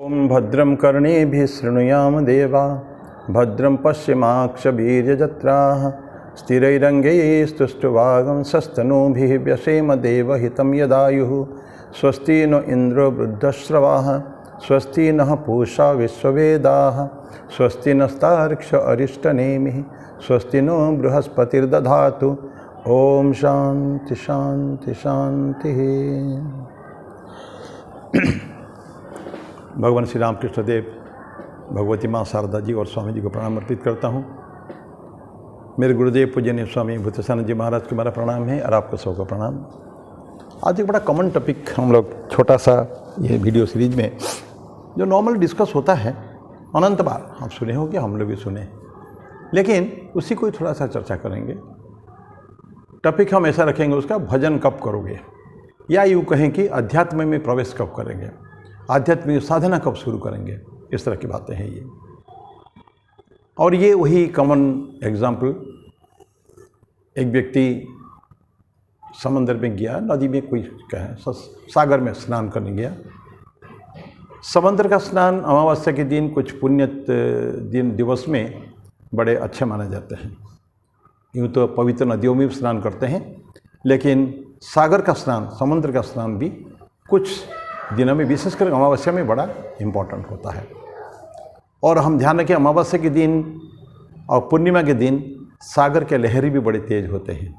ओम भद्रं कर्णेभिः शृणुयाम देवा भद्रं पश्येमाक्षभिर्यजत्राः स्थिरैरङ्गैस्तुष्टुवागंसस्तनूभिः व्यसेम देवहितं यदायुः स्वस्ति न इन्द्रो वृद्धश्रवाः स्वस्ति नः पूषा विश्ववेदाः स्वस्ति नस्तार्क्ष्य अरिष्टनेमिः स्वस्ति नो बृहस्पतिर्दधातु। ओम शांति शांति शांति। भगवान श्री रामकृष्ण देव, भगवती माँ शारदा जी और स्वामी जी को प्रणाम अर्पित करता हूँ। मेरे गुरुदेव पूजनीय स्वामी भूतसानंद जी महाराज को मेरा प्रणाम है और आपको सबको प्रणाम। आज एक बड़ा कॉमन टॉपिक हम लोग छोटा सा ये वीडियो सीरीज में जो नॉर्मल डिस्कस होता है अनंत बार आप सुने हो कि हम लोग भी सुने, लेकिन उसी को थोड़ा सा चर्चा करेंगे। टॉपिक हम ऐसा रखेंगे उसका, भजन कब करोगे, या यूँ कहें कि अध्यात्म में प्रवेश कब करेंगे, आध्यात्मिक साधना कब शुरू करेंगे, इस तरह की बातें हैं ये। और ये वही कॉमन एग्जाम्पल, एक व्यक्ति समंदर में गया, नदी में कोई कहें सागर में स्नान करने गया। समंदर का स्नान अमावस्या के दिन कुछ पुण्य दिवस में बड़े अच्छे माने जाते हैं। यूँ तो पवित्र नदियों में भी स्नान करते हैं, लेकिन सागर का स्नान, समुद्र का स्नान भी कुछ दिनों में, विशेषकर अमावस्या में बड़ा इम्पोर्टेंट होता है। और हम ध्यान रखें, अमावस्या के दिन और पूर्णिमा के दिन सागर के लहरें भी बड़े तेज होते हैं।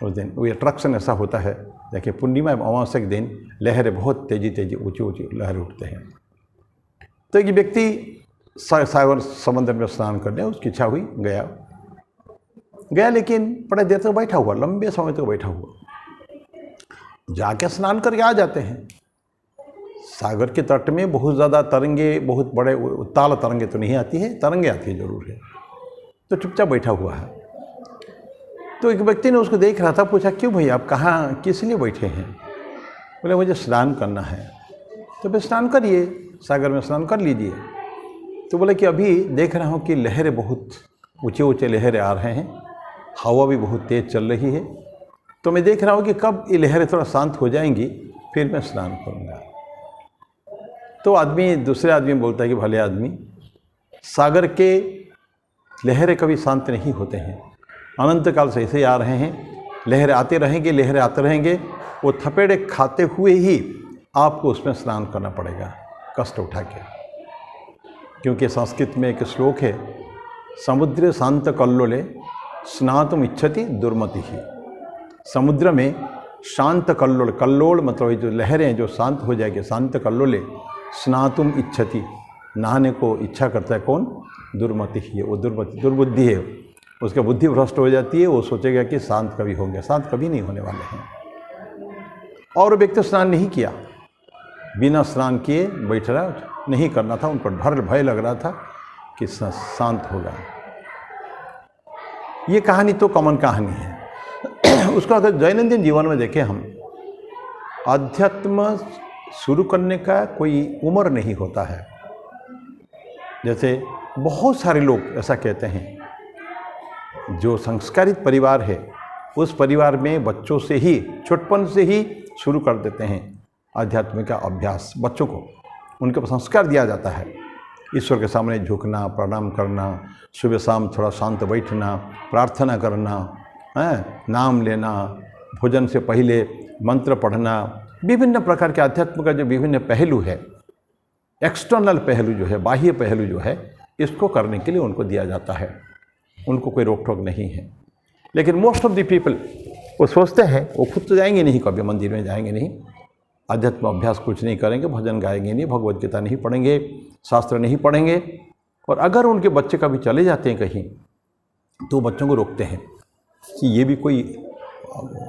उस दिन वो अट्रैक्शन ऐसा होता है, देखिए पूर्णिमा अमावस्या के दिन लहरें बहुत तेजी ऊँची ऊँची लहरें उठते हैं। तो एक व्यक्ति सागर समुद्र में स्नान करने उसकी इच्छा हुई, गया लेकिन बड़े देर तक बैठा हुआ, लंबे समय तक बैठा हुआ। जाके स्नान करके आ जाते हैं। सागर के तट में बहुत ज़्यादा तरंगे, बहुत बड़े उत्ताल तरंगे तो नहीं आती है, तरंगे आती है जरूर है। तो चुपचाप बैठा हुआ है। तो एक व्यक्ति ने उसको देख रहा था, पूछा क्यों भाई आप कहाँ, किस लिए बैठे हैं? बोले मुझे स्नान करना है। तो फिर स्नान करिए, सागर में स्नान कर लीजिए। तो बोले कि अभी देख रहा हूँ कि लहरें बहुत ऊँचे ऊँचे लहरें आ रहे हैं, हवा भी बहुत तेज़ चल रही है, तो मैं देख रहा हूँ कि कब ये लहरें थोड़ा शांत हो जाएंगी फिर मैं स्नान करूँगा। तो आदमी, दूसरे आदमी बोलता है कि भले आदमी, सागर के लहरें कभी शांत नहीं होते हैं, अनंत काल से ऐसे आ रहे हैं, लहरें आते रहेंगे, लहरें आते रहेंगे। वो थपेड़े खाते हुए ही आपको उसमें स्नान करना पड़ेगा, कष्ट उठा के। क्योंकि संस्कृत में एक श्लोक है, समुद्र शांत कल्लोले स्नातुम इच्छति दुर्मति ही। समुद्र में शांत कल्लोल, कल्लोल मतलब जो लहरें जो शांत हो जाएगी, शांत कल्लोले स्नातुम इच्छति, नहाने को इच्छा करता है कौन? दुर्मति ही है, वो दुर्बुद्धि है, उसका बुद्धि भ्रष्ट हो जाती है। वो सोचेगा कि शांत कभी होंगे, शांत कभी नहीं होने वाले हैं। और व्यक्ति स्नान नहीं किया, बिना स्नान किए बैठ रहा, नहीं करना था, उन पर भर भय लग रहा था कि शांत होगा। ये कहानी तो कॉमन कहानी है। उसको अगर दैनंदिन जीवन में देखें हम, अध्यात्म शुरू करने का कोई उम्र नहीं होता है। जैसे बहुत सारे लोग ऐसा कहते हैं, जो संस्कारित परिवार है उस परिवार में बच्चों से ही, छोटपन से ही शुरू कर देते हैं आध्यात्म का अभ्यास। बच्चों को उनके ऊपर संस्कार दिया जाता है, ईश्वर के सामने झुकना, प्रणाम करना, सुबह शाम थोड़ा शांत बैठना, प्रार्थना करना, नाम लेना, भोजन से पहले मंत्र पढ़ना, विभिन्न प्रकार के अध्यात्म का जो विभिन्न पहलू है, एक्सटर्नल पहलू जो है, बाह्य पहलू जो है, इसको करने के लिए उनको दिया जाता है। उनको कोई रोक टोक नहीं है। लेकिन मोस्ट ऑफ द पीपल वो सोचते हैं, वो खुद तो जाएंगे नहीं, कभी मंदिर में जाएंगे नहीं, अध्यात्म अभ्यास कुछ नहीं करेंगे, भजन गाएंगे नहीं, भगवद गीता नहीं पढ़ेंगे, शास्त्र नहीं पढ़ेंगे। और अगर उनके बच्चे कभी चले जाते हैं कहीं, तो बच्चों को रोकते हैं कि ये भी कोई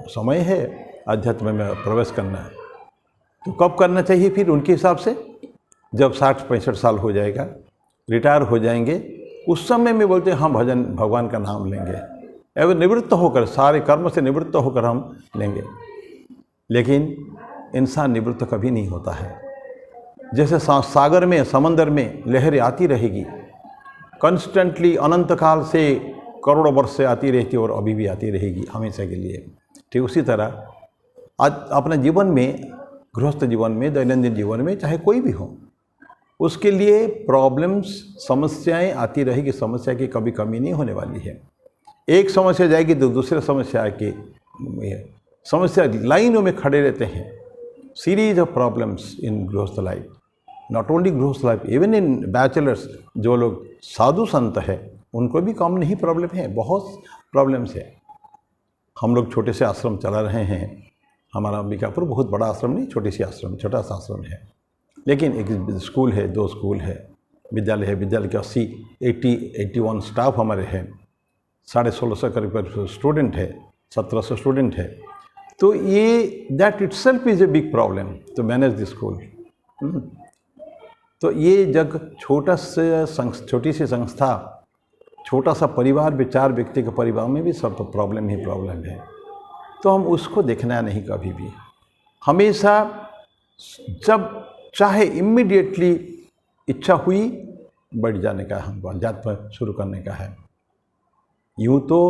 समय है अध्यात्म में प्रवेश करना है। तो कब करना चाहिए फिर उनके हिसाब से? जब 60-65 साल हो जाएगा, रिटायर हो जाएंगे, उस समय में बोलते हैं हम भजन, भगवान का नाम लेंगे, एवं निवृत्त होकर, सारे कर्म से निवृत्त होकर हम लेंगे। लेकिन इंसान निवृत्त कभी नहीं होता है। जैसे सागर में, समंदर में लहरें आती रहेगी कॉन्स्टेंटली, अनंत काल से, करोड़ों वर्ष से आती रहती और अभी भी आती रहेगी हमेशा के लिए। ठीक उसी तरह आज अपने जीवन में, गृहस्थ जीवन में, दैनंदिन जीवन में, चाहे कोई भी हो, उसके लिए प्रॉब्लम्स, समस्याएं आती रहेगी, समस्या की कभी कमी नहीं होने वाली है। एक समस्या जाएगी तो दूसरे समस्या की समस्या लाइनों में खड़े रहते हैं। सीरीज ऑफ प्रॉब्लम्स इन गृहस्थ लाइफ, नॉट ओनली गृहस्थ लाइफ, इवन इन बैचलर्स, जो लोग साधु संत हैं उनको भी कम नहीं प्रॉब्लम है, बहुत प्रॉब्लम्स है। हम लोग छोटे से आश्रम चला रहे हैं, हमारा अंबिकापुर बहुत बड़ा आश्रम नहीं, छोटी सी आश्रम, छोटा सा आश्रम है, लेकिन एक स्कूल है, 2 स्कूल है, विद्यालय है। विद्यालय के 81 स्टाफ हमारे हैं, 1650 करीब स्टूडेंट है, 1700 स्टूडेंट है। तो ये that itself is a big problem to manage the school. तो ये जब छोटी सी संस्था, छोटा सा परिवार भी, 4 व्यक्ति के परिवार में भी सब प्रॉब्लम ही प्रॉब्लम है। तो हम उसको देखना नहीं कभी भी, हमेशा जब चाहे इमीडिएटली इच्छा हुई बढ़ जाने का, हमको अध्यात्म शुरू करने का है। यूँ तो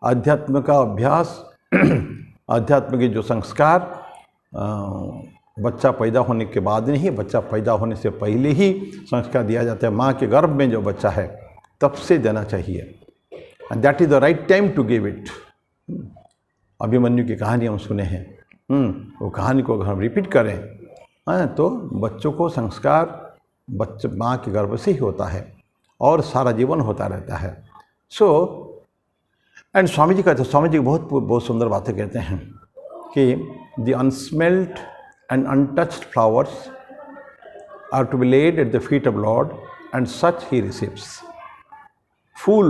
अध्यात्म का अभ्यास, अध्यात्म के जो संस्कार बच्चा पैदा होने के बाद नहीं, बच्चा पैदा होने से पहले ही संस्कार दिया जाता है। माँ के गर्भ में जो बच्चा है तब से देना चाहिए, and that is the right time to give it. Abhimanyu की कहानी हम सुने हैं, वो कहानी को अगर हम रिपीट करें तो बच्चों को संस्कार बच्चे माँ के गर्भ से ही होता है और सारा जीवन होता रहता है। एंड स्वामी जी कहते हैं, स्वामी जी बहुत सुंदर बातें कहते हैं कि the unsmelled and untouched flowers are to be laid at the feet of Lord and such he receives. फूल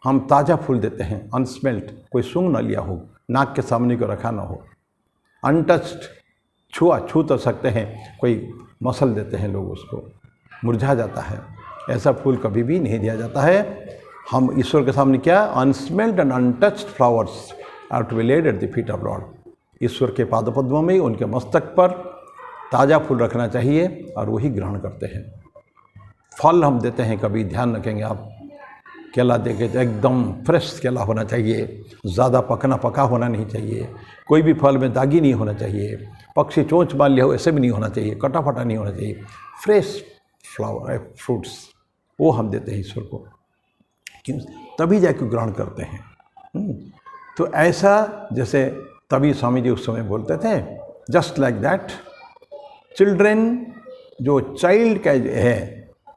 हम ताज़ा फूल देते हैं, अनस्मेल्ड, कोई सूंघ न लिया हो, नाक के सामने को रखा ना हो। अनटच्ड, छू तो सकते हैं, कोई मसल देते हैं लोग, उसको मुरझा जाता है। ऐसा फूल कभी भी नहीं दिया जाता है। हम ईश्वर के सामने क्या, unsmelled and untouched flowers are to be laid at the feet of Lord. ईश्वर के पादपद्मों में, उनके मस्तक पर ताज़ा फूल रखना चाहिए और वही ग्रहण करते हैं। फल हम देते हैं, कभी ध्यान रखेंगे आप, केला देखे तो एकदम फ्रेश केला होना चाहिए, ज़्यादा पका होना नहीं चाहिए, कोई भी फल में दागी नहीं होना चाहिए, पक्षी चोंच मार लिया हो ऐसे भी नहीं होना चाहिए, कटा फटा नहीं होना चाहिए। फ्रेश फ्रूट्स वो हम देते हैं ईश्वर को, क्यों, तभी जाके ग्रहण करते हैं। तो ऐसा, जैसे तभी स्वामी जी उस समय बोलते थे, जस्ट लाइक दैट चिल्ड्रेन, जो चाइल्ड का है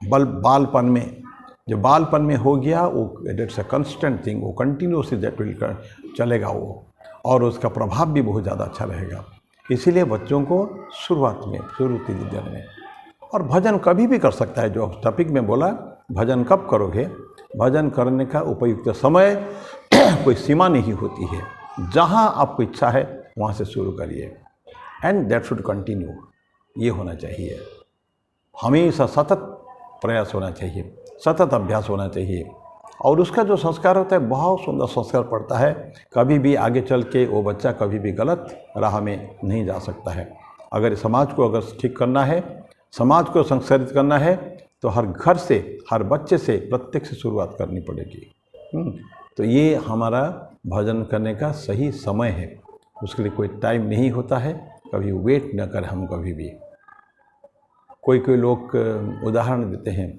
बालपन में, जो बालपन में हो गया वो इट्स अ कंस्टेंट थिंग, वो कंटिन्यूसली दैट विल चलेगा वो, और उसका प्रभाव भी बहुत ज़्यादा अच्छा रहेगा। इसीलिए बच्चों को शुरुआती विद्यालय में, और भजन कभी भी कर सकता है। जो टॉपिक में बोला, भजन कब करोगे, भजन करने का उपयुक्त समय कोई सीमा नहीं होती है, जहाँ आपको इच्छा है वहाँ से शुरू करिए, एंड दैट शुड कंटिन्यू। ये होना चाहिए, हमेशा सतत प्रयास होना चाहिए, सतत अभ्यास होना चाहिए, और उसका जो संस्कार होता है बहुत सुंदर संस्कार पड़ता है। कभी भी आगे चल के वो बच्चा कभी भी गलत राह में नहीं जा सकता है। अगर समाज को अगर ठीक करना है, समाज को संस्कारित करना है, तो हर घर से, हर बच्चे से, प्रत्येक से शुरुआत करनी पड़ेगी। तो ये हमारा भजन करने का सही समय है, उसके लिए कोई टाइम नहीं होता है। कभी वेट न करें हम कभी भी। कोई लोग उदाहरण देते हैं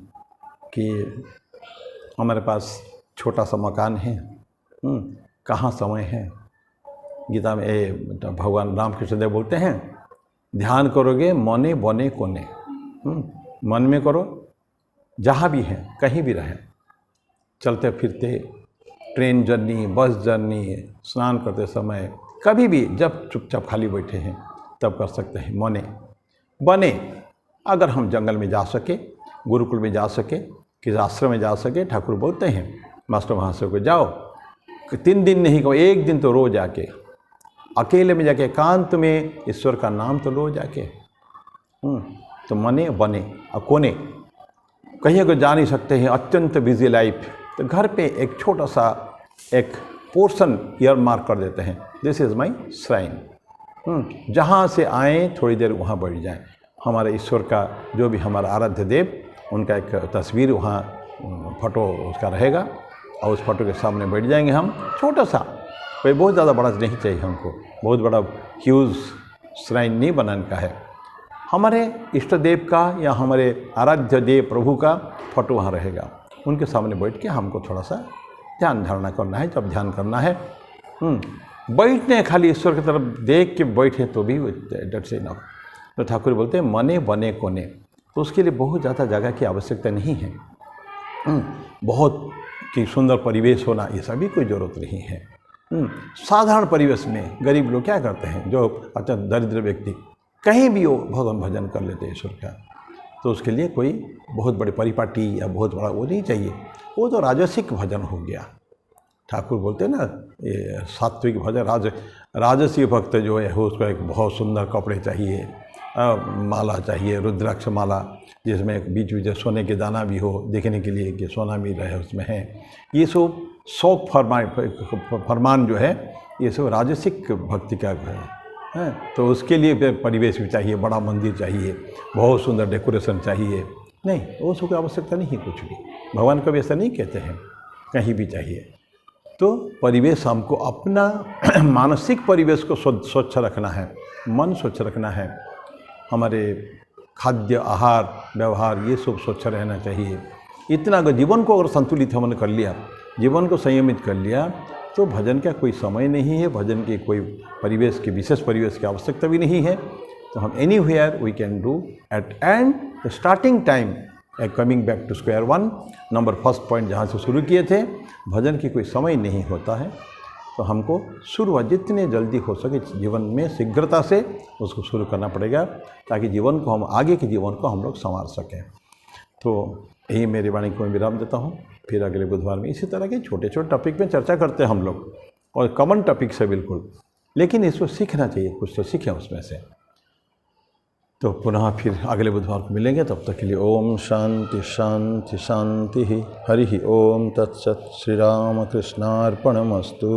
कि हमारे पास छोटा सा मकान है, कहाँ समय है। गीता में भगवान रामकृष्ण देव बोलते हैं, ध्यान करोगे मने बने कोने। मन में करो, जहाँ भी हैं, कहीं भी रहें, चलते फिरते, ट्रेन जर्नी, बस जर्नी, स्नान करते समय, कभी भी जब चुपचाप खाली बैठे हैं तब कर सकते हैं। मने बने, अगर हम जंगल में जा सके, गुरुकुल में जा सके, किसी आश्रम में जा सके, ठाकुर बोलते हैं मास्टर वहाँ से को जाओ, 3 दिन नहीं कहो, 1 दिन तो रोज जाके, अकेले में जाके एकांत में ईश्वर का नाम तो लो जाके। तो मने बने और कोने, कहीं अगर जा नहीं सकते हैं, अत्यंत बिजी लाइफ, तो घर पे एक छोटा सा एक पोर्शन ईयर मार्क कर देते हैं, दिस इज़ माई श्राइन। जहाँ से आएँ थोड़ी देर वहाँ बैठ जाएं। हमारे ईश्वर का जो भी हमारा आराध्य देव, उनका एक तस्वीर वहाँ फ़ोटो उसका रहेगा, और उस फोटो के सामने बैठ जाएंगे हम। छोटा सा, कोई बहुत ज़्यादा बड़ा नहीं चाहिए हमको, बहुत बड़ा ह्यूज श्राइन नहीं बनाने का है। हमारे इष्ट देव का या हमारे आराध्य देव प्रभु का फोटो वहाँ रहेगा। उनके सामने बैठ के हमको थोड़ा सा ध्यान धारणा करना है। जब ध्यान करना है बैठने खाली ईश्वर की तरफ देख के बैठे तो भी डट से ना। तो ठाकुर बोलते हैं मने बने कोने, तो उसके लिए बहुत ज़्यादा जगह की आवश्यकता नहीं है। बहुत कि सुंदर परिवेश होना ये सभी कोई ज़रूरत नहीं है। साधारण परिवेश में गरीब लोग क्या करते हैं, जो अच्छा दरिद्र व्यक्ति कहीं भी हो भगवान भजन कर लेते हैं ईश्वर का। तो उसके लिए कोई बहुत बड़ी परिपाटी या बहुत बड़ा वो नहीं चाहिए, वो तो राजसिक भजन हो गया। ठाकुर बोलते हैं ना ये सात्विक भजन, राजसी भक्त जो है उसको एक बहुत सुंदर कपड़े चाहिए, माला चाहिए, रुद्राक्ष माला जिसमें एक बीच बीच सोने के दाना भी हो देखने के लिए कि सोना मिल रहा है उसमें है। ये सब शौक फरमान जो है ये सब राजसिक भक्ति का है। तो उसके लिए फिर परिवेश भी चाहिए, बड़ा मंदिर चाहिए, बहुत सुंदर डेकोरेशन चाहिए। नहीं, वो सब की आवश्यकता नहीं है कुछ भी। भगवान कभी ऐसा नहीं कहते हैं कहीं भी चाहिए। तो परिवेश हमको अपना मानसिक परिवेश को स्वच्छ रखना है, मन स्वच्छ रखना है, हमारे खाद्य आहार व्यवहार ये सब स्वच्छ रहना चाहिए। इतना अगर जीवन को अगर संतुलित हमने कर लिया, जीवन को संयमित कर लिया, तो भजन का कोई समय नहीं है, भजन के कोई परिवेश की विशेष परिवेश की आवश्यकता भी नहीं है। तो हम anywhere we can do at end the starting time coming back to square one, number first point जहाँ से शुरू किए थे। भजन की कोई समय नहीं होता है, तो हमको शुरुआत जितने जल्दी हो सके जीवन में शीघ्रता से उसको शुरू करना पड़ेगा, ताकि जीवन को हम आगे के जीवन को हम लोग संवार सकें। तो यही मेरी वाणी को मैं विराम देता हूँ। फिर अगले बुधवार में इसी तरह के छोटे छोटे टॉपिक में चर्चा करते हैं हम लोग, और कॉमन टॉपिक से बिल्कुल, लेकिन इसको सीखना चाहिए, कुछ तो सीखें उसमें से। तो पुनः फिर अगले बुधवार को मिलेंगे, तब तक के लिए ओम शांति शांति शांति। हरि ओम तत्सत। श्री राम कृष्णार्पणमस्तु।